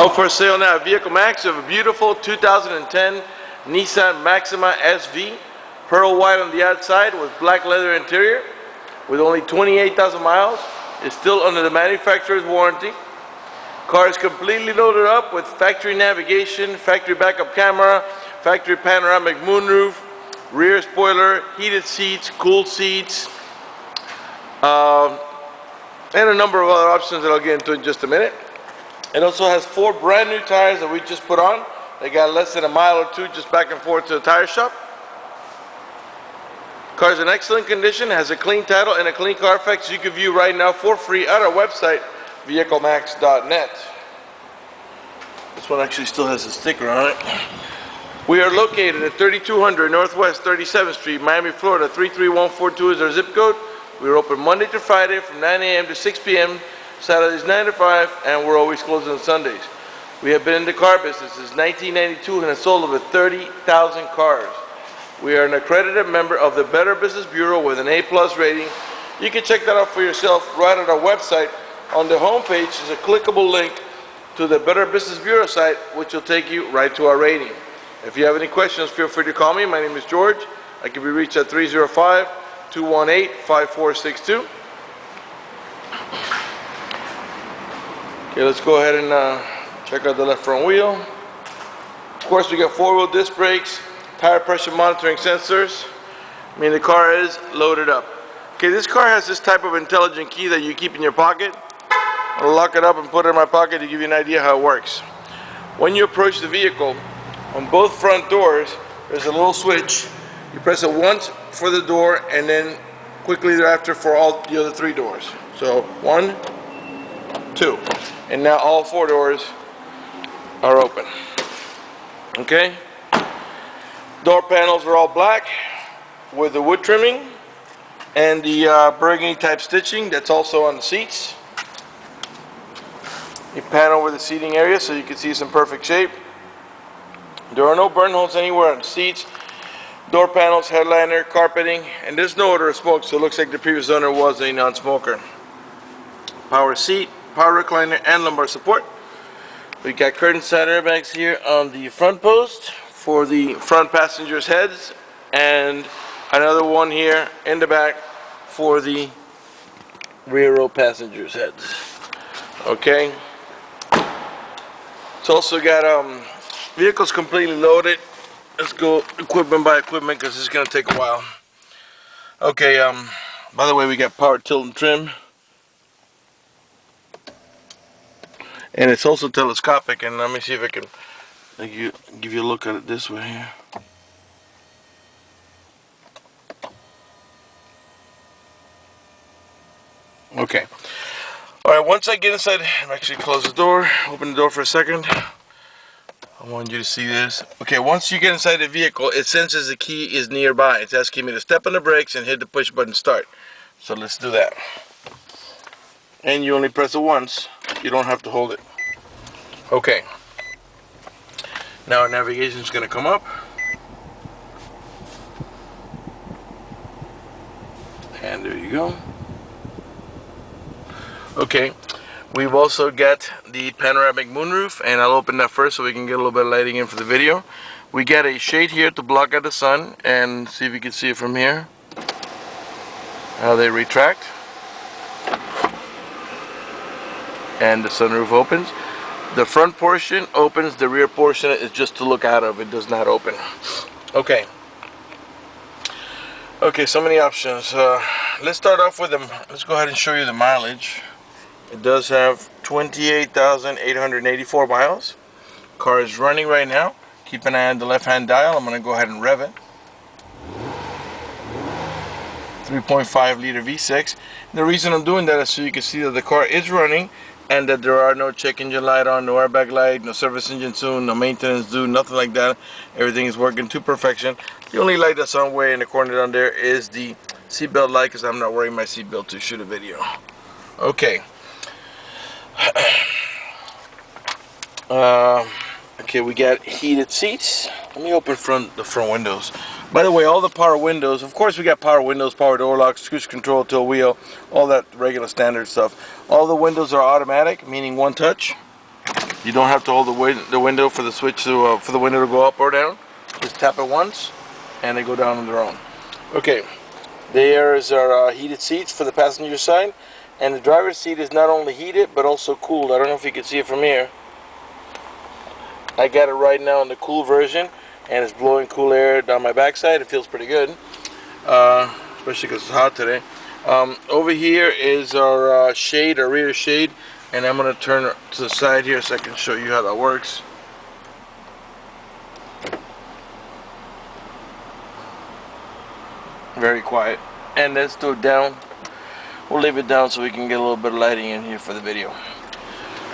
Oh, for sale now at VEHICLEMAX, you have a beautiful 2010 Nissan Maxima SV, pearl white on the outside with black leather interior, with only 28,000 miles. It's still under the manufacturer's warranty. Car is completely loaded up with factory navigation, factory backup camera, factory panoramic moonroof, rear spoiler, heated seats, cooled seats, and a number of other options that I'll get into in just a minute. It also has 4 brand new tires that we just put on. They got less than a mile or two just back and forth to the tire shop. Car's in excellent condition, has a clean title and a clean Carfax you can view right now for free at our website, VEHICLEMAX.net. This one actually still has a sticker on it. We are located at 3200 Northwest 37th Street, Miami, Florida. 33142 is our zip code. We're open Monday to Friday from 9 a.m. to 6 p.m. Saturdays 9 to 5, and we're always closed on Sundays. We have been in the car business since 1992 and have sold over 30,000 cars. We are an accredited member of the Better Business Bureau with an A+ rating. You can check that out for yourself right at our website. On the homepage is a clickable link to the Better Business Bureau site, which will take you right to our rating. If you have any questions, feel free to call me. My name is George. I can be reached at 305-218-5462. Okay, let's go ahead and check out the left front wheel. Of course, we got 4-wheel disc brakes, tire pressure monitoring sensors. I mean, the car is loaded up. Okay, this car has this type of intelligent key that you keep in your pocket. I'll lock it up and put it in my pocket to give you an idea how it works. When you approach the vehicle, on both front doors, there's a little switch. You press it once for the door and then quickly thereafter for all the other 3 doors. So 1, 2, and now all 4 doors are open. Okay? Door panels are all black with the wood trimming and the burgundy type stitching that's also on the seats. You pan over the seating area so you can see it's in perfect shape. There are no burn holes anywhere on the seats. Door panels, headliner, carpeting, and there's no odor of smoke, so it looks like the previous owner was a non-smoker. Power seat, power recliner, and lumbar support. We got curtain side airbags here on the front post for the front passengers' heads, and another one here in the back for the rear row passengers' heads. Okay. It's also got vehicle's completely loaded. Let's go equipment by equipment because it's going to take a while. Okay, by the way, we got power tilt and trim. And it's also telescopic, and let me see if I can give you a look at it this way here. Okay. Alright, once I get inside, I'm actually close the door, open the door for a second. I want you to see this. Okay, once you get inside the vehicle, it senses the key is nearby. It's asking me to step on the brakes and hit the push button start. So let's do that. And you only press it once. You don't have to hold it. Okay. Now our navigation is going to come up. And there you go. Okay. We've also got the panoramic moonroof, and I'll open that first so we can get a little bit of lighting in for the video. We got a shade here to block out the sun, and see if you can see it from here. How they retract. And the sunroof opens. The front portion opens, the rear portion is just to look out of. It does not open. Okay. Okay, so many options. Let's start off with them. Let's go ahead and show you the mileage. It does have 28,884 miles. Car is running right now. Keep an eye on the left-hand dial. I'm going to go ahead and rev it. 3.5 liter V6. The reason I'm doing that is so you can see that the car is running and that there are no check engine light on, no airbag light, no service engine soon, no maintenance due, nothing like that. Everything is working to perfection. The only light that's on way in the corner down there is the seatbelt light because I'm not wearing my seatbelt to shoot a video. Okay. Okay, we got heated seats. Let me open the front windows. By the way, all the power windows, of course we got power windows, power door locks, cruise control, tilt wheel, all that regular standard stuff. All the windows are automatic, meaning one touch. You don't have to hold the window for the switch to for the window to go up or down. Just tap it once, and they go down on their own. Okay, there is our heated seats for the passenger side, and the driver's seat is not only heated but also cooled. I don't know if you can see it from here. I got it right now in the cool version, and it's blowing cool air down my backside. It feels pretty good, especially because it's hot today. Over here is our shade, our rear shade, and I'm going to turn it to the side here so I can show you how that works. Very quiet. And let's do it down. We'll leave it down so we can get a little bit of lighting in here for the video.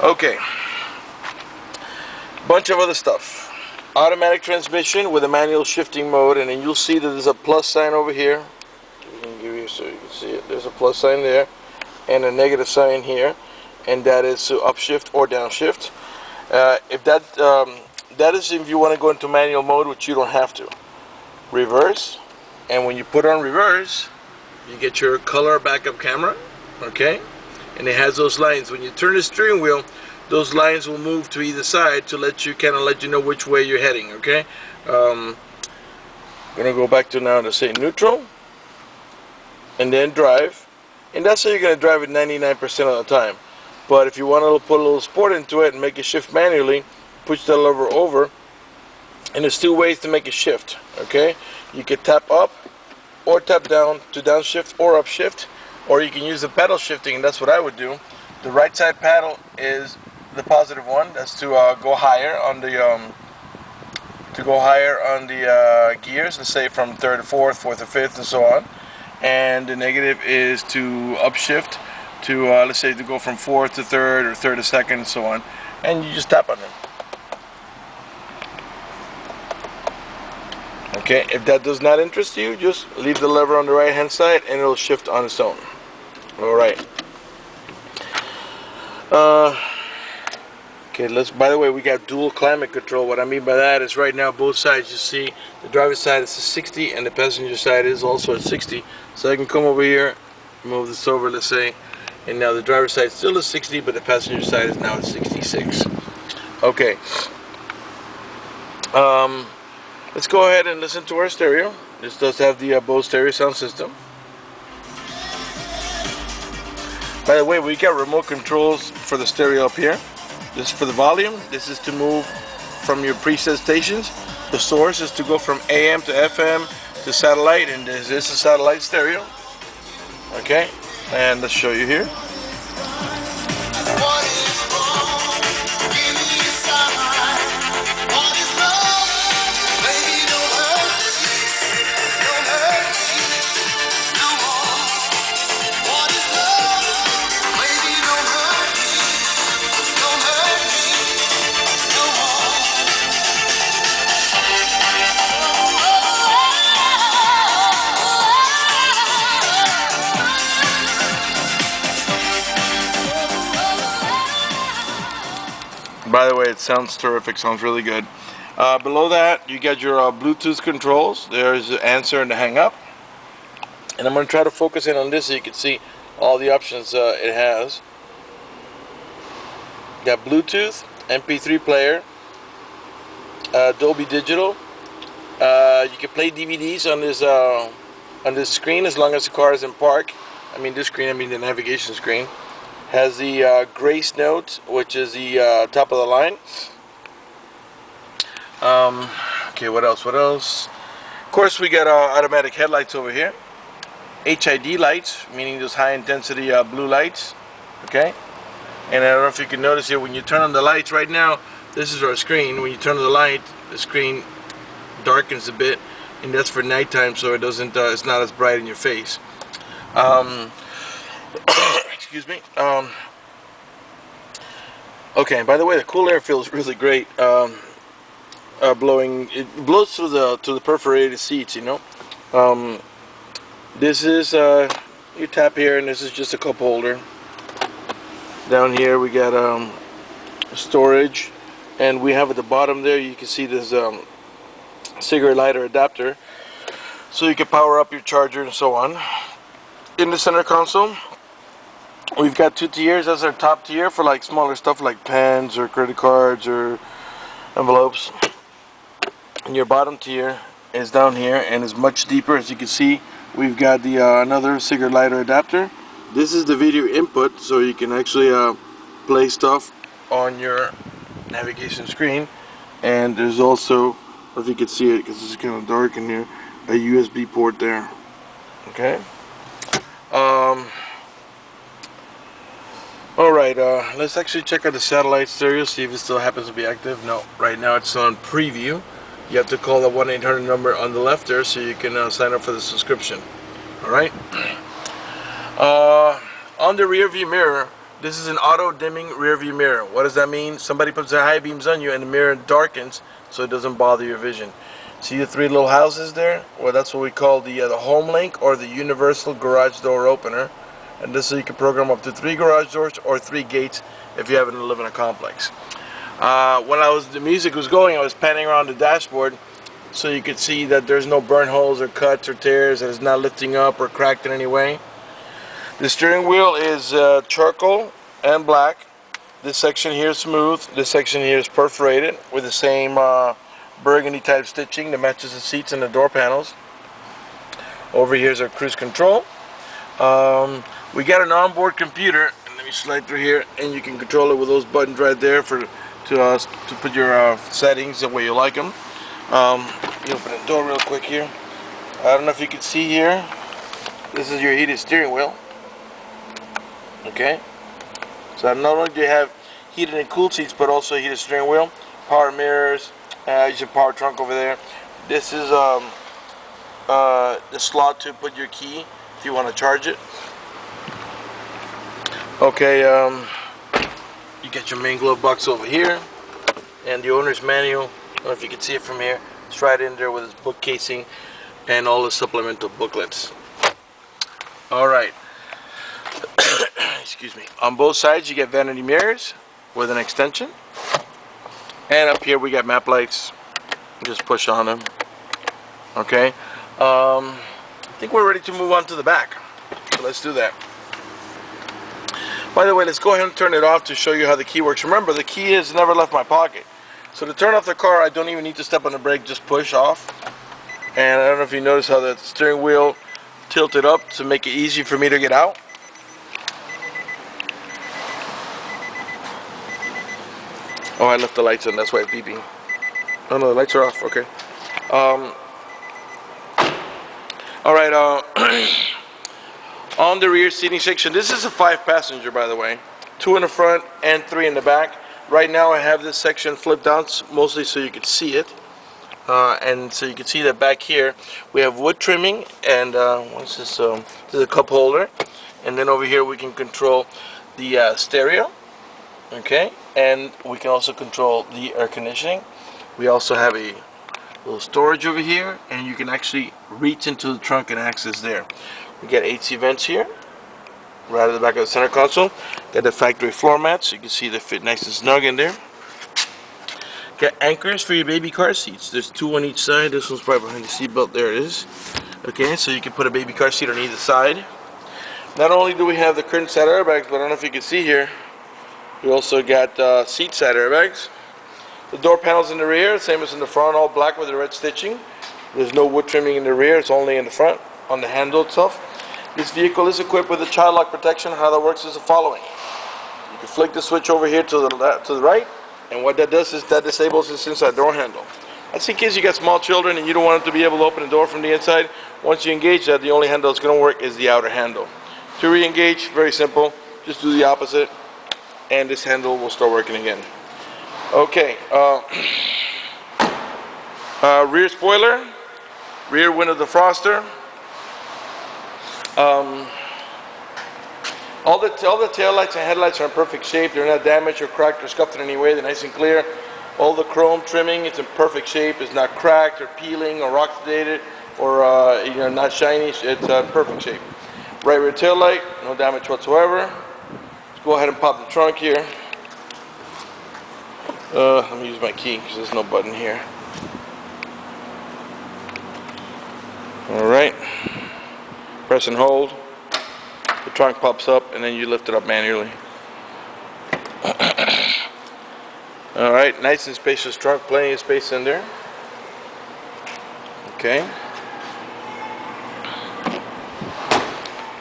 Okay. Bunch of other stuff. Automatic transmission with a manual shifting mode, and then you'll see that there's a plus sign over here. We can give you so you can see it. There's a plus sign there, and a negative sign here, and that is to upshift or downshift. If that is if you want to go into manual mode, which you don't have to. Reverse, and when you put on reverse, you get your color backup camera, okay, and it has those lines. When you turn the steering wheel, those lines will move to either side to let you know which way you're heading, okay. I'm gonna go back to now to say neutral, and then drive, and that's how you're gonna drive it 99% of the time. But if you want to put a little sport into it and make it shift manually, push the lever over, and there's two ways to make it shift, okay. You can tap up or tap down to downshift or upshift, or you can use the paddle shifting, and that's what I would do. The right side paddle is the positive one. That's to go higher on the gears. Let's say from third to fourth, fourth to fifth, and so on. And the negative is to upshift to let's say to go from fourth to third or third to second, and so on. And you just tap on them. Okay, if that does not interest you, just leave the lever on the right hand side and it'll shift on its own. Alright. Okay, by the way, we got dual climate control. What I mean by that is right now both sides, you see the driver's side is at 60 and the passenger side is also at 60. So I can come over here, move this over, let's say, and now the driver's side still is 60, but the passenger side is now at 66. Okay. Let's go ahead and listen to our stereo. This does have the Bose stereo sound system. By the way, we got remote controls for the stereo up here. This is for the volume. This is to move from your preset stations. The source is to go from AM to FM to satellite, and this is a satellite stereo. Okay, and let's show you here. By the way, it sounds terrific, sounds really good. Below that, you got your Bluetooth controls. There's the answer and the hang up. And I'm going to try to focus in on this so you can see all the options it has. You got Bluetooth, MP3 player, Dolby Digital. You can play DVDs on this screen as long as the car is in park. I mean this screen, I mean the navigation screen. Has the Grace Note, which is the top of the line. Okay, what else? What else? Of course, we got our automatic headlights over here. HID lights, meaning those high intensity blue lights. Okay, and I don't know if you can notice here when you turn on the lights right now. This is our screen. When you turn on the light, the screen darkens a bit, and that's for nighttime, so it doesn't. It's not as bright in your face. Excuse me. Okay, by the way, the cool air feels really great. Blowing, it blows through the perforated seats, you know. This is you tap here, and this is just a cup holder. Down here we got storage, and we have at the bottom there, you can see this cigarette lighter adapter, so you can power up your charger and so on. In the center console, We've got 2 tiers. That's our top tier for like smaller stuff like pens or credit cards or envelopes. And your bottom tier is down here and is much deeper. As you can see, we've got the another cigarette lighter adapter. This is the video input, so you can actually play stuff on your navigation screen. And there's also, if you can see it because it's kind of dark in here, a USB port there. Okay. Alright, let's actually check out the satellite stereo, see if it still happens to be active. No, right now it's on preview. You have to call the 1-800 number on the left there so you can sign up for the subscription. Alright. On the rear view mirror, this is an auto dimming rear view mirror. What does that mean? Somebody puts their high beams on you and the mirror darkens so it doesn't bother your vision. See the 3 little houses there? Well, that's what we call the home link or the universal garage door opener. And this so you can program up to 3 garage doors or 3 gates if you happen to live in a complex. When the music was going, I was panning around the dashboard so you could see that there's no burn holes or cuts or tears, that it's not lifting up or cracked in any way. The steering wheel is charcoal and black. This section here is smooth. This section here is perforated with the same burgundy type stitching that matches the seats and the door panels. Over here is our cruise control. We got an onboard computer, and let me slide through here, and you can control it with those buttons right there to put your settings the way you like them. You open the door real quick here. I don't know if you can see here. This is your heated steering wheel. Okay, so not only do you have heated and cooled seats, but also heated steering wheel, power mirrors, your power trunk over there. This is the slot to put your key if you want to charge it. Okay, you get your main glove box over here, and the owner's manual. I don't know if you can see it from here. It's right in there with its book casing and all the supplemental booklets. All right. Excuse me. On both sides, you get vanity mirrors with an extension, and up here we got map lights. Just push on them. Okay. I think we're ready to move on to the back. So let's do that. By the way, let's go ahead and turn it off to show you how the key works. Remember, the key has never left my pocket. So to turn off the car, I don't even need to step on the brake, just push off. And I don't know if you notice how the steering wheel tilted up to make it easy for me to get out. Oh, I left the lights on, that's why it's beeping. Oh no, the lights are off, okay. Alright, on the rear seating section, this is a 5-passenger, by the way. 2 in the front and 3 in the back. Right now I have this section flipped out mostly so you can see it. And so you can see that back here we have wood trimming and what's this? This is a cup holder. And then over here we can control the stereo. Okay, and we can also control the air conditioning. We also have a little storage over here, and you can actually reach into the trunk and access there. We got AC vents here, right at the back of the center console. Got the factory floor mats, so you can see they fit nice and snug in there. Got anchors for your baby car seats. There's 2 on each side. This one's probably behind the seat belt. There it is. Okay, so you can put a baby car seat on either side. Not only do we have the curtain side airbags, but I don't know if you can see here, we also got seat side airbags. The door panels in the rear, same as in the front, all black with the red stitching. There's no wood trimming in the rear, it's only in the front, on the handle itself. This vehicle is equipped with a child lock protection. How that works is the following. You can flick the switch over here to the right, and what that does is that disables this inside door handle. That's in case you got small children and you don't want them to be able to open the door from the inside. Once you engage that, the only handle that's going to work is the outer handle. To re-engage, very simple, just do the opposite, and this handle will start working again. Okay, rear spoiler, rear window defroster. All the tail lights and headlights are in perfect shape. They're not damaged or cracked or scuffed in any way. They're nice and clear. All the chrome trimming, it's in perfect shape. It's not cracked or peeling or oxidated or not shiny. It's perfect shape. Right rear tail light, no damage whatsoever. Let's go ahead and pop the trunk here. Let me use my key because there's no button here. Alright. Press and hold. The trunk pops up and then you lift it up manually. Alright, nice and spacious trunk, plenty of space in there. Okay.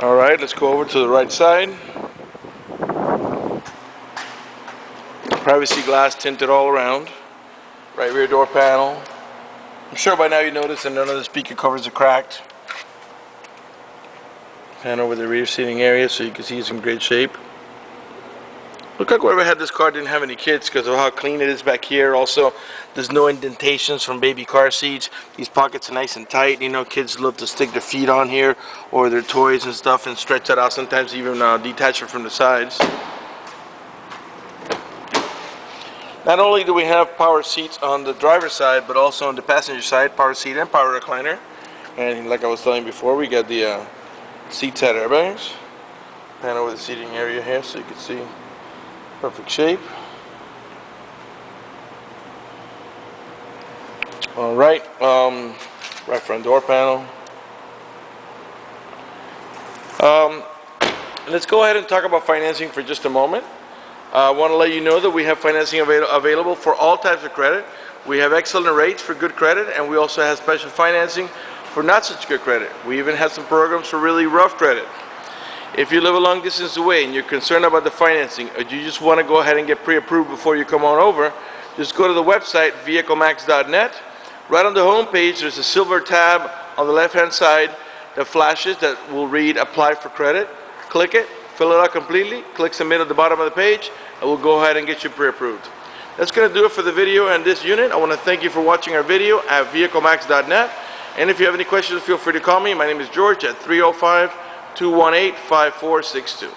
Alright, let's go over to the right side. Privacy glass tinted all around. Right rear door panel. I'm sure by now you noticed that none of the speaker covers are cracked. Pan over the rear seating area so you can see it's in great shape. Look like whoever had this car didn't have any kids because of how clean it is back here. Also, there's no indentations from baby car seats. These pockets are nice and tight. You know, kids love to stick their feet on here or their toys and stuff and stretch that out, sometimes even detach it from the sides. Not only do we have power seats on the driver's side, but also on the passenger side, power seat and power recliner. And like I was telling you before, we got the seat side airbags. Pan over the seating area here so you can see perfect shape. Alright, right front door panel. Let's go ahead and talk about financing for just a moment. I want to let you know that we have financing available for all types of credit. We have excellent rates for good credit, and we also have special financing for not such good credit. We even have some programs for really rough credit. If you live a long distance away and you're concerned about the financing, or you just want to go ahead and get pre-approved before you come on over, just go to the website VEHICLEMAX.net. Right on the home page, there's a silver tab on the left-hand side that flashes that will read Apply for Credit. Click it, fill it out completely, click Submit at the bottom of the page, and we'll go ahead and get you pre-approved. That's going to do it for the video and this unit. I want to thank you for watching our video at VEHICLEMAX.net. And if you have any questions, feel free to call me. My name is George at 305-218-5462.